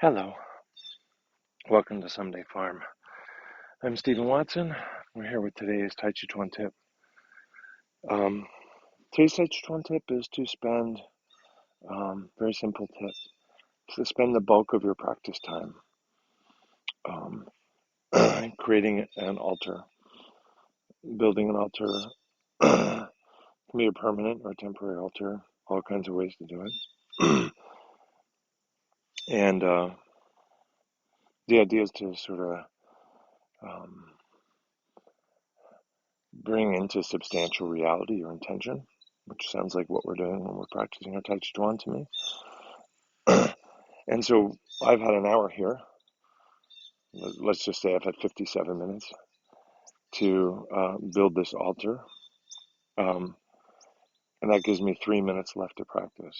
Hello, welcome to Someday Farm. I'm Stephen Watson. We're here with today's Tàijíquán Tip. Today's Tàijíquán Tip is to spend, very simple tip, to spend the bulk of your practice time creating an altar, building an altar. It can be a permanent or temporary altar, all kinds of ways to do it. And the idea is to sort of bring into substantial reality your intention, which sounds like what we're doing when we're practicing our Tàijíquán to me. And so I've had an hour here. Let's just say I've had 57 minutes to build this altar. And that gives me 3 minutes left to practice.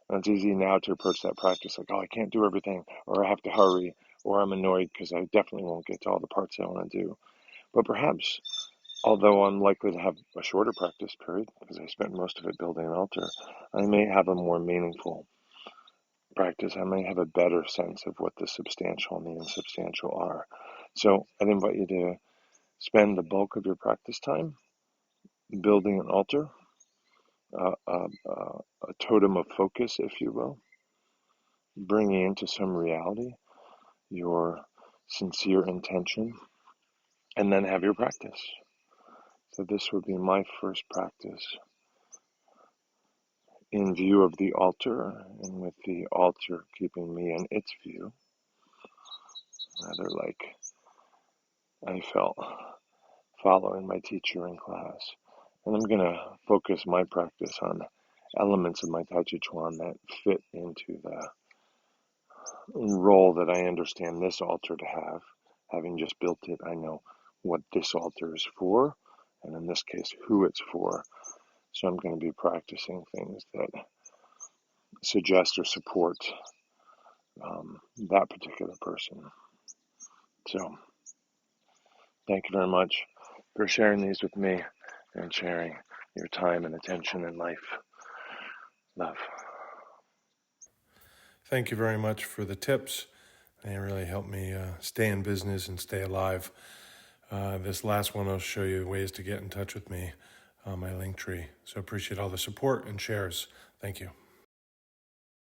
And it's easy now to approach that practice like, oh, I can't do everything, or I have to hurry, or I'm annoyed because I definitely won't get to all the parts I want to do. But perhaps, although I'm likely to have a shorter practice period, because I spent most of it building an altar, I may have a more meaningful practice. I may have a better sense of what the substantial and the insubstantial are. So I'd invite you to spend the bulk of your practice time building an altar, a totem of focus, if you will, bringing into some reality your sincere intention, and then have your practice. So this would be my first practice in view of the altar, and with the altar keeping me in its view, rather like I felt following my teacher in class. And I'm going to focus my practice on elements of my Tàijíquán that fit into the role that I understand this altar to have. Having just built it, I know what this altar is for, and in this case, who it's for. So I'm going to be practicing things that suggest or support that particular person. So thank you very much for sharing these with me and sharing your time and attention in life. Love. Thank you very much for the tips. They really helped me stay in business and stay alive. This last one, I'll show you ways to get in touch with me on my link tree. So appreciate all the support and shares. Thank you.